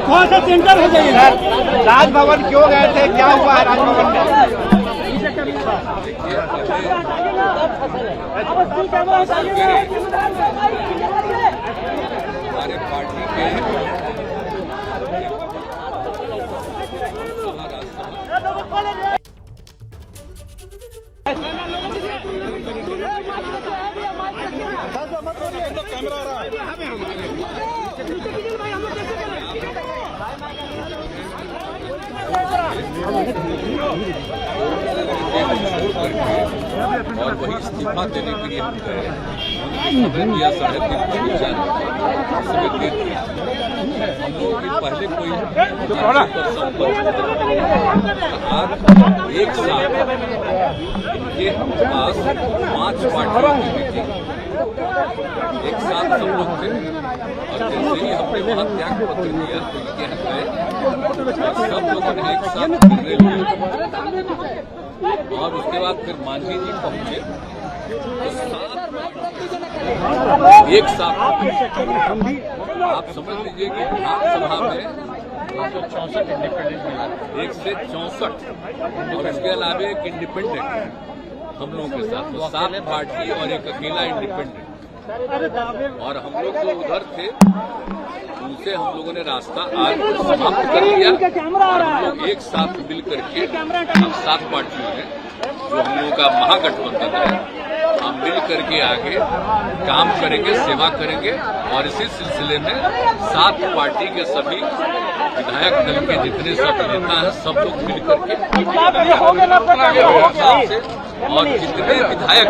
थोड़ा सा सेंटर हो जाइए सर। राजभवन क्यों गए थे, क्या हुआ है राजभवन में? हमारे पार्टी के और वही इस्तीफा देने के लिए हम गए। दिया 3:30 हम लोग भी पहले कोई आज एक साथ इनके पास 5 पार्टियों की मीटिंग एक साथ सब लोग थे और जैसे ही हमने वहां त्याग पत्र दिया तो ये गए सब लोगों ने एक साथ और उसके बाद फिर मांझी जी पहुंचे तो एक साथ आप समझ लीजिए कि विधानसभा में 164 इंडिपेंडेंट 1 से 64 और इसके अलावा एक इंडिपेंडेंट हम लोगों के साथ तो 7 पार्टी और एक अकेला इंडिपेंडेंट और हम लोग जो उधर थे उनसे हम लोगों ने रास्ता आज समाप्त कर दिया और हम लोग एक साथ मिल करके हम 7 पार्टियों ने जो हम लोगों का महागठबंधन है हम मिल करके आगे काम करेंगे, सेवा करेंगे और इसी सिलसिले में 7 पार्टी के सभी विधायक दल के जितने सब नेता हैं सब लोग मिल करके और जितने विधायक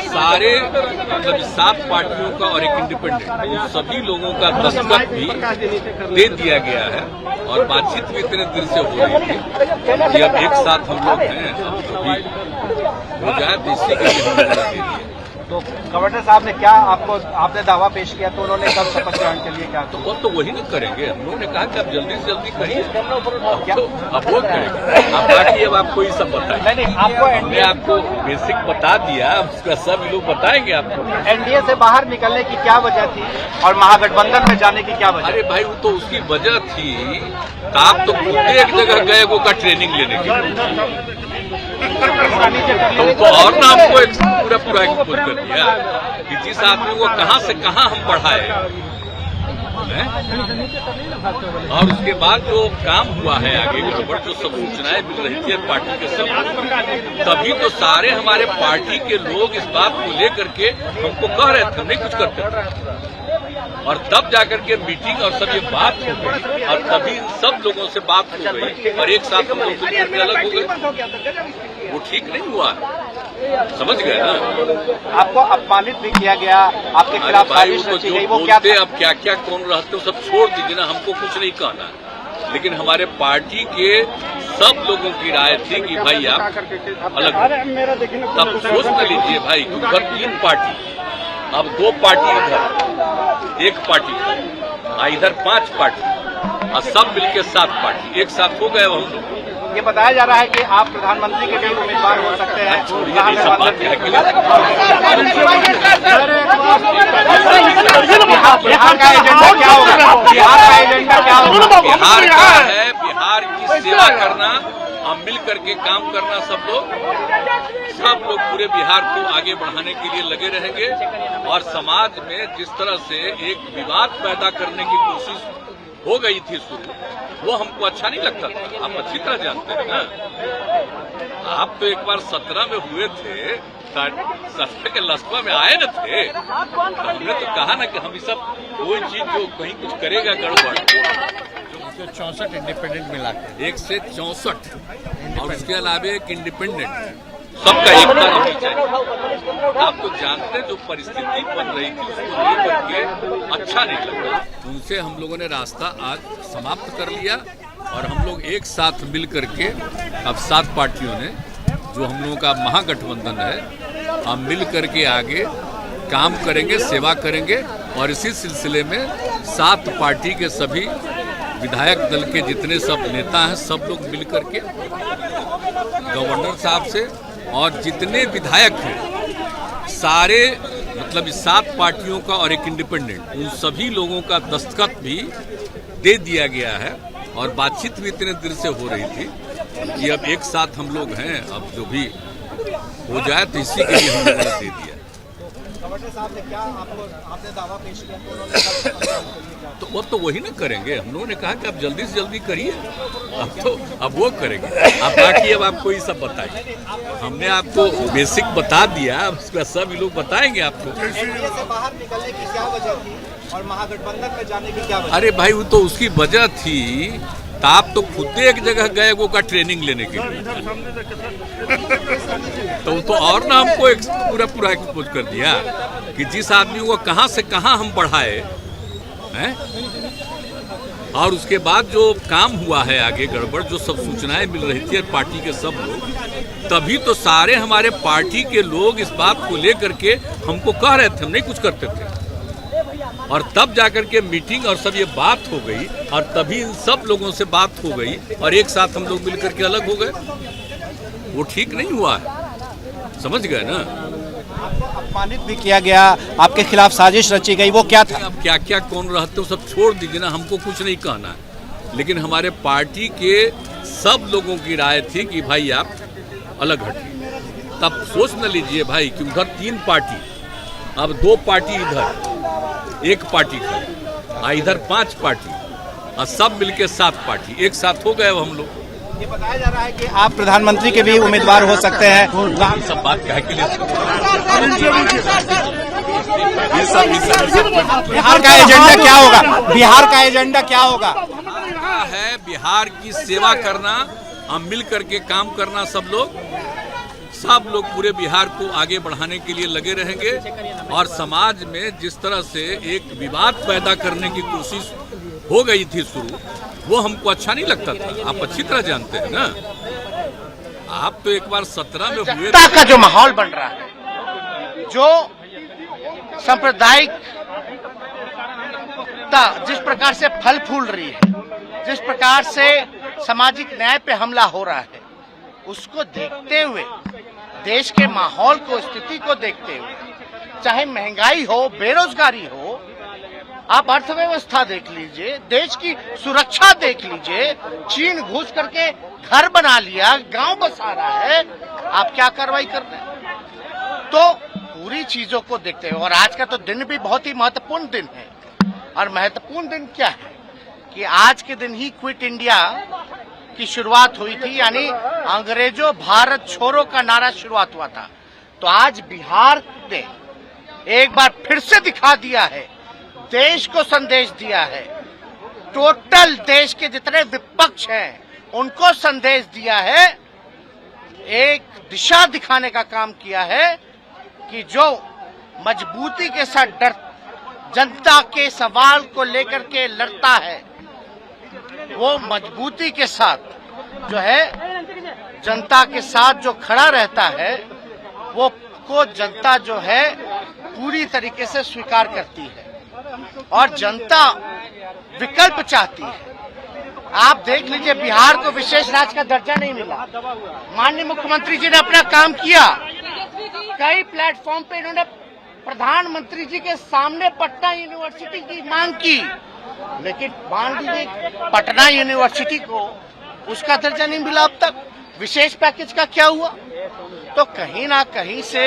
सारे मतलब 7 पार्टियों का और एक इंडिपेंडेंट उन सभी लोगों का दस्तखत भी दे दिया गया है और बातचीत भी इतने दिन से हो रही थी कि अब एक साथ हम लोग हैं सभी हो जाए तो इसी के लिए हमने दे दिया। तो गवर्नर साहब ने क्या आपने दावा पेश किया तो उन्होंने कब शपथ ग्रहण के लिए क्या तो वो तो वही ना करेंगे। हम लोगों ने कहा कि आप जल्दी से जल्दी करिए अब वो करेंगे। अब बाकी अब आपको ये सब बताएं नहीं आपको हमने आपको बेसिक बता दिया उसका सब लोग बताएंगे आपको। एनडीए से बाहर निकलने की क्या वजह थी और महागठबंधन में जाने की क्या वजह? अरे भाई वो तो उसकी वजह थी आप तो खुद एक जगह गए वो का ट्रेनिंग लेने के लिए तो और ना हमको पूरा एक्सपोज कर दिया कि जिस आदमी को कहां से कहां हम बढ़ाए और उसके बाद जो काम हुआ है आगे गड़बड़ जो सब सूचनाएं मिल रही थी पार्टी के सब तभी तो सारे हमारे पार्टी के लोग इस बात को लेकर के हमको कह रहे थे नहीं कुछ करते और तब जाकर के मीटिंग और सब ये बात हो गई और तभी सब लोगों से बात हो गई और एक साथ हम लोग अलग हो गए। वो ठीक नहीं हुआ समझ गए ना। आपको अपमानित भी किया गया, आपके खिलाफ साजिश रची गई, वो क्या था? अब क्या क्या कौन रहते हो सब छोड़ दीजिए ना, हमको कुछ नहीं कहना लेकिन हमारे पार्टी के सब लोगों की राय थी कि भाई आप अलग तब सोच न लीजिए भाई उधर 3 पार्टी अब 2 पार्टी इधर 1 पार्टी इधर 5 पार्टी और सब मिलके 7 पार्टी एक साथ हो गए हम लोग। ये बताया जा रहा है कि आप प्रधानमंत्री के लिए उम्मीदवार हो सकते हैं। बिहार का एजेंडा क्या होगा? बिहार का एजेंडा क्या होगा? बिहार का है बिहार की सेवा करना, हम मिल करके काम करना, सब लोग पूरे बिहार को आगे बढ़ाने के लिए लगे रहेंगे और समाज में जिस तरह से एक विवाद पैदा करने की कोशिश हो गई थी शुरू वो हमको अच्छा नहीं लगता था। आप अच्छी तरह जानते हैं ना, आप तो एक बार 17 में हुए थे, 17 के लस्पा में आए न थे तो हमने तो कहा ना कि हम ये सब कोई चीज जो कहीं कुछ करेगा गड़बड़ 64 इंडिपेंडेंट मिला 1 से 64 और उसके अलावा एक इंडिपेंडेंट सबका एकता रहनी चाहिए। आप तो जानते हैं जो परिस्थिति बन रही थी उसको लेकर के अच्छा नहीं लगा उनसे हम लोगों ने रास्ता आज समाप्त कर लिया और हम लोग एक साथ मिल करके अब 7 पार्टियों ने जो हम लोगों का महागठबंधन है हम मिल करके आगे काम करेंगे, सेवा करेंगे और इसी सिलसिले में 7 पार्टी के सभी विधायक दल के जितने सब नेता हैं सब लोग मिल करके गवर्नर साहब से और जितने विधायक हैं सारे मतलब 7 पार्टियों का और एक इंडिपेंडेंट उन सभी लोगों का दस्तखत भी दे दिया गया है और बातचीत भी इतने देर से हो रही थी कि अब एक साथ हम लोग हैं, अब जो भी हो जाए तो इसी के लिए हम लोगों ने दे दिया। गवर्नर साहब ने क्या आपने दावा पेश किया तो उन्होंने कब किया? तो वो तो वही ना करेंगे। हम लोगों ने कहा कि आप जल्दी से जल्दी करिए, अब वो करेंगे। अब बाकी अब आपको ये सब बताइए, हमने आपको बेसिक बता दिया, अब उसका सब लोग बताएंगे आपको। एनडीए से बाहर निकलने की क्या वजह थी और महागठबंधन में जाने की क्या वजह? अरे भाई, वो तो उसकी वजह थी, तो आप तो खुद एक जगह गए वो का ट्रेनिंग लेने के लिए, तो और ना हमको पूरा एक्सपोज कर दिया कि जिस आदमी को कहां से कहां हम बढ़ाए हैं, और उसके बाद जो काम हुआ है आगे गड़बड़, जो सब सूचनाएं मिल रही थी पार्टी के सब लोग, तभी तो सारे हमारे पार्टी के लोग इस बात को लेकर के हमको कह रहे थे, हम नहीं कुछ करते थे, और तब जाकर के मीटिंग और सब ये बात हो गई, और तभी इन सब लोगों से बात हो गई और एक साथ हम लोग मिलकर के अलग हो गए। वो ठीक नहीं हुआ है, समझ गए ना। आपको अपमानित भी किया गया, आपके खिलाफ साजिश रची गई, वो क्या था? अब क्या क्या कौन रहते हो सब छोड़ दीजिए ना, हमको कुछ नहीं कहना है, लेकिन हमारे पार्टी के सब लोगों की राय थी कि भाई आप अलग हटिए। तब सोच न लीजिए भाई कि उधर 3 पार्टी, अब 2 पार्टी इधर, 1 पार्टी का, इधर 5 पार्टी, और सब मिलके 7 पार्टी एक साथ हो गए हम लोग। ये बताया जा रहा है कि आप प्रधानमंत्री के भी उम्मीदवार हो सकते हैं। सब बात कहे के लिए बिहार का एजेंडा क्या होगा? बिहार का एजेंडा क्या होगा? है बिहार की सेवा करना, हम मिल करके काम करना, सब लोग पूरे बिहार को आगे बढ़ाने के लिए लगे रहेंगे। और समाज में जिस तरह से एक विवाद पैदा करने की कोशिश हो गई थी शुरू, वो हमको अच्छा नहीं लगता था, आप अच्छी तरह जानते हैं ना। आप तो एक बार 17 में हुए का जो माहौल बन रहा है, जो सांप्रदायिकता जिस प्रकार से फल फूल रही है, जिस प्रकार से सामाजिक न्याय पे हमला हो रहा है, उसको देखते हुए, देश के माहौल को, स्थिति को देखते हुए, चाहे महंगाई हो, बेरोजगारी हो, आप अर्थव्यवस्था देख लीजिए, देश की सुरक्षा देख लीजिए, चीन घुस करके घर बना लिया, गांव बसा रहा है, आप क्या कार्रवाई कर रहे हैं? तो पूरी चीजों को देखते हुए, और आज का तो दिन भी बहुत ही महत्वपूर्ण दिन है, और महत्वपूर्ण दिन क्या है कि आज के दिन ही क्विट इंडिया की शुरुआत हुई थी, यानी अंग्रेजों भारत छोड़ो का नारा शुरुआत हुआ था। तो आज बिहार ने एक बार फिर से दिखा दिया है, देश को संदेश दिया है, टोटल देश के जितने विपक्ष हैं उनको संदेश दिया है, एक दिशा दिखाने का काम किया है कि जो मजबूती के साथ जनता के सवाल को लेकर के लड़ता है, वो मजबूती के साथ जो है जनता के साथ जो खड़ा रहता है, वो को जनता जो है पूरी तरीके से स्वीकार करती है, और जनता विकल्प चाहती है। आप देख लीजिए, बिहार को विशेष राज्य का दर्जा नहीं मिला, माननीय मुख्यमंत्री जी ने अपना काम किया, कई प्लेटफॉर्म पे इन्होंने प्रधानमंत्री जी के सामने पटना यूनिवर्सिटी की मांग की, लेकिन मान लीजिए पटना यूनिवर्सिटी को उसका दर्जा नहीं मिला अब तक। विशेष पैकेज का क्या हुआ? तो कहीं ना कहीं से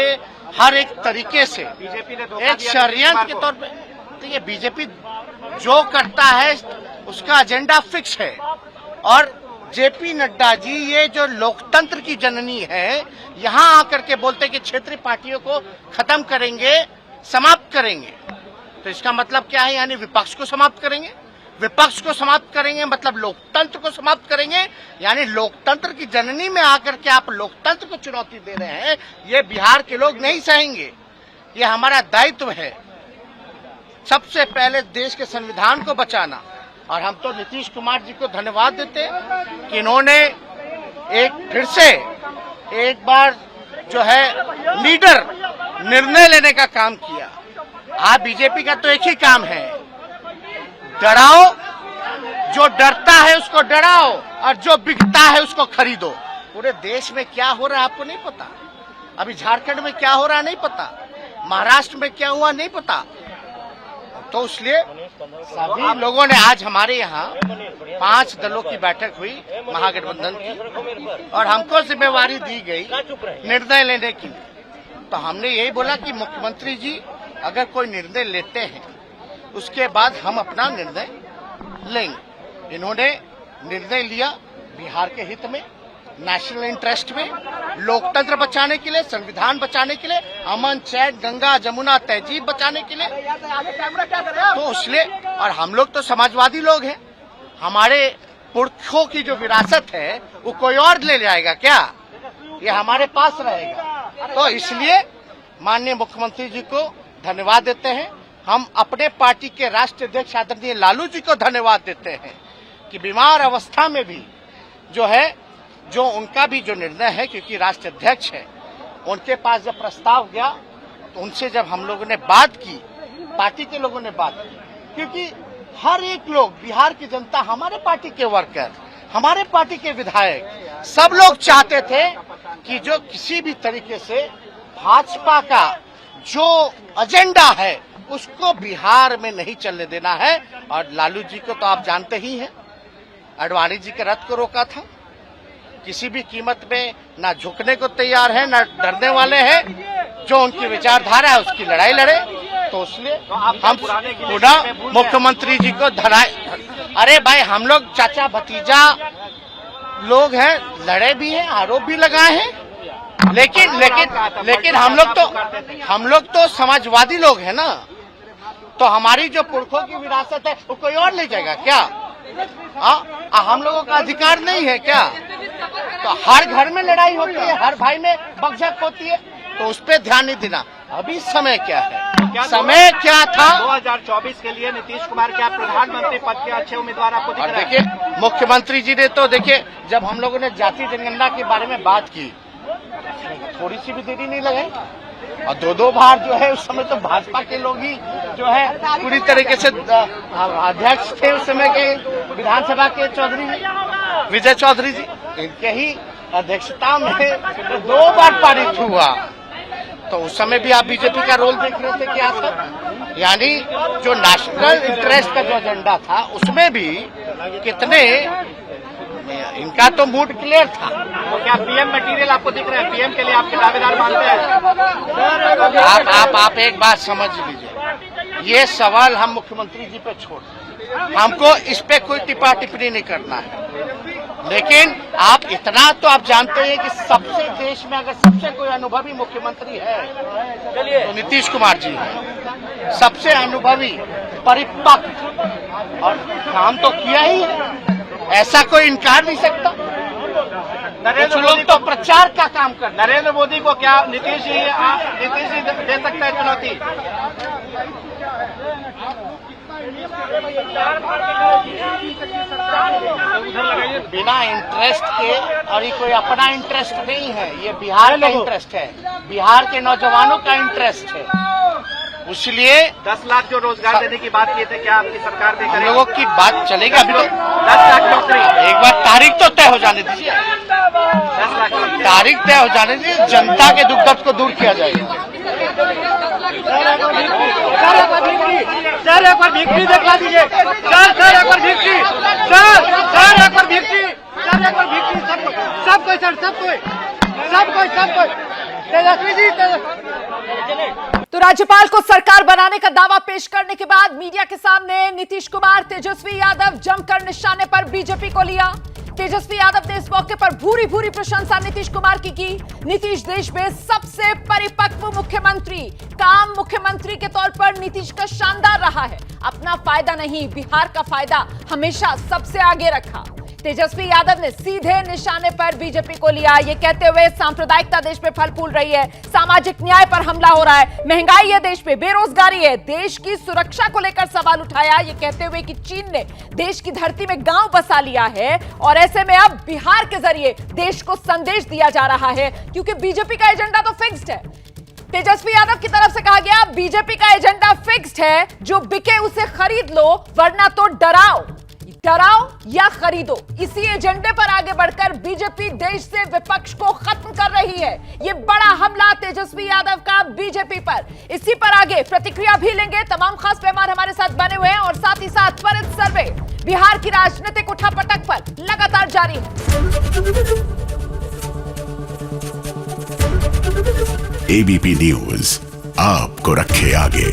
हर एक तरीके से एक षड्यंत्र के तौर पे, तो ये बीजेपी जो करता है उसका एजेंडा फिक्स है। और जेपी नड्डा जी, ये जो लोकतंत्र की जननी है, यहाँ आकर के बोलते कि क्षेत्रीय पार्टियों को खत्म करेंगे, समाप्त करेंगे, तो इसका मतलब क्या है? यानी विपक्ष को समाप्त करेंगे। विपक्ष को समाप्त करेंगे मतलब लोकतंत्र को समाप्त करेंगे, यानी लोकतंत्र की जननी में आकर के आप लोकतंत्र को चुनौती दे रहे हैं। ये बिहार के लोग नहीं सहेंगे। ये हमारा दायित्व है, सबसे पहले देश के संविधान को बचाना। और हम तो नीतीश कुमार जी को धन्यवाद देते हैं कि इन्होंने एक फिर से एक बार जो है लीडर निर्णय लेने का काम किया। आज बीजेपी का तो एक ही काम है, डराओ, जो डरता है उसको डराओ, और जो बिकता है उसको खरीदो। पूरे देश में क्या हो रहा है आपको नहीं पता, अभी झारखंड में क्या हो रहा है नहीं पता, महाराष्ट्र में क्या हुआ नहीं पता, तो इसलिए सभी लोगों ने आज हमारे यहाँ 5 दलों की बैठक हुई महागठबंधन की, और हमको जिम्मेवारी दी गई निर्णय लेने की। तो हमने यही बोला कि मुख्यमंत्री जी अगर कोई निर्णय लेते हैं उसके बाद हम अपना निर्णय लेंगे। इन्होंने निर्णय लिया बिहार के हित में, नेशनल इंटरेस्ट में, लोकतंत्र बचाने के लिए, संविधान बचाने के लिए, अमन चैन गंगा जमुना तहजीब बचाने के लिए। तो इसलिए, और हम लोग तो समाजवादी लोग हैं, हमारे पुरखों की जो विरासत है वो कोई और ले जाएगा क्या? ये हमारे पास रहेगा। तो इसलिए माननीय मुख्यमंत्री जी को धन्यवाद देते हैं। हम अपने पार्टी के राष्ट्रीय अध्यक्ष आदरणीय लालू जी को धन्यवाद देते हैं कि बीमार अवस्था में भी जो उनका भी जो निर्णय है, क्योंकि राष्ट्रीय अध्यक्ष है, उनके पास जब प्रस्ताव गया तो उनसे जब हम लोगों ने बात की, पार्टी के लोगों ने बात की, क्योंकि हर एक लोग, बिहार की जनता, हमारे पार्टी के वर्कर, हमारे पार्टी के विधायक, सब लोग चाहते थे कि जो किसी भी तरीके से भाजपा का जो एजेंडा है उसको बिहार में नहीं चलने देना है। और लालू जी को तो आप जानते ही हैं, आडवाणी जी के रथ को रोका था, किसी भी कीमत में ना झुकने को तैयार है, ना डरने वाले हैं। जो उनकी विचारधारा है उसकी लड़ाई लड़े। तो इसलिए हम पुनः मुख्यमंत्री जी को अरे भाई, हम लोग चाचा भतीजा लोग हैं, लड़े भी हैं, आरोप भी लगाए हैं, लेकिन हम लोग तो समाजवादी लोग हैं ना। तो हमारी जो पुरखों की विरासत है वो कोई और ले जाएगा क्या? हम लोगों का अधिकार नहीं है क्या? तो हर घर में लड़ाई होती है, हर भाई में बकझक होती है, तो उस पर ध्यान नहीं देना। अभी समय क्या है, समय क्या था? 2024 के लिए नीतीश कुमार क्या प्रधानमंत्री पद के अच्छे उम्मीदवार आपको दिख रहे हैं? देखिए, मुख्यमंत्री जी ने तो देखिए, जब हम लोगों ने जाति जनगणना के बारे में बात की, थोड़ी सी भी देरी नहीं लगाई, और 2 बार जो है उस समय तो भाजपा के लोग ही जो है पूरी तरीके से अध्यक्ष थे उस समय के विधानसभा के विजय चौधरी जी, इनके ही अध्यक्षता में 2 बार पारित हुआ। तो उस समय भी आप बीजेपी का रोल देख रहे थे क्या था? यानी जो नेशनल इंटरेस्ट का जो एजेंडा था उसमें भी कितने, इनका तो मूड क्लियर था। तो क्या पीएम मटेरियल आपको दिख रहा है? पीएम के लिए आपके दावेदार मानते हैं? आप एक बात समझ लीजिए, ये सवाल हम मुख्यमंत्री जी पे छोड़, हमको इस पे कोई टिप्पा टिप्पणी नहीं करना है। लेकिन आप इतना तो आप जानते हैं कि सबसे देश में अगर सबसे कोई अनुभवी मुख्यमंत्री है तो नीतीश कुमार जी है। सबसे अनुभवी, परिपक्व, और काम तो किया ही है, ऐसा कोई इनकार नहीं सकता। कुछ लोग तो प्रचार का काम कर। नरेंद्र मोदी को क्या नीतीश जी दे सकता है चुनौती? बिना इंटरेस्ट के, और ये कोई अपना इंटरेस्ट नहीं है, ये बिहार का इंटरेस्ट है, बिहार के नौजवानों का इंटरेस्ट है। इसलिए 10 लाख जो रोजगार देने की बात किए थे, क्या आपकी सरकार भी हम करेगी? लोगों की बात चलेगी। अभी तो 10 लाख नौकरी, एक बार तारीख तो तय हो जाने दीजिए, 10 लाख नौकरी। तारीख तय हो जाने दीजिए, जनता के दुख दर्द को दूर किया जाएगा। सर एक बार भिक्ट्री दिखला दीजिए। सर एक बार भिक्ट्री, सर एक बार भिक्ट्री, सर एक बार भिक्ट्री, सबको तेजस्वी जी। तो राज्यपाल को सरकार बनाने का दावा पेश करने के बाद मीडिया के सामने नीतीश कुमार, तेजस्वी यादव जमकर निशाने पर बीजेपी को लिया। तेजस्वी यादव ने इस मौके पर भूरी भूरी प्रशंसा नीतीश कुमार की। नीतीश देश में सबसे परिपक्व मुख्यमंत्री, काम मुख्यमंत्री के तौर पर नीतीश का शानदार रहा है। अपना फायदा नहीं, बिहार का फायदा हमेशा सबसे आगे रखा। तेजस्वी यादव ने सीधे निशाने पर बीजेपी को लिया, ये कहते हुए सांप्रदायिकता देश में फल फूल रही है, सामाजिक न्याय पर हमला हो रहा है, महंगाई है देश में, बेरोजगारी है, देश की सुरक्षा को लेकर सवाल उठाया, ये कहते हुए कि चीन ने देश की धरती में गांव बसा लिया है और ऐसे में अब बिहार के जरिए देश को संदेश दिया जा रहा है, क्योंकि बीजेपी का एजेंडा तो फिक्स्ड है। तेजस्वी यादव की तरफ से कहा गया बीजेपी का एजेंडा फिक्स्ड है, जो बिके उसे खरीद लो वरना तो डराओ या खरीदो। इसी एजेंडे पर आगे बढ़कर बीजेपी देश से विपक्ष को खत्म कर रही है। ये बड़ा हमला तेजस्वी यादव का बीजेपी पर। इसी पर आगे प्रतिक्रिया भी लेंगे। तमाम खास मेहमान हमारे साथ बने हुए हैं और साथ ही साथ त्वरित सर्वे बिहार की राजनीतिक उठापटक पर लगातार जारी है। एबीपी न्यूज आपको रखे आगे।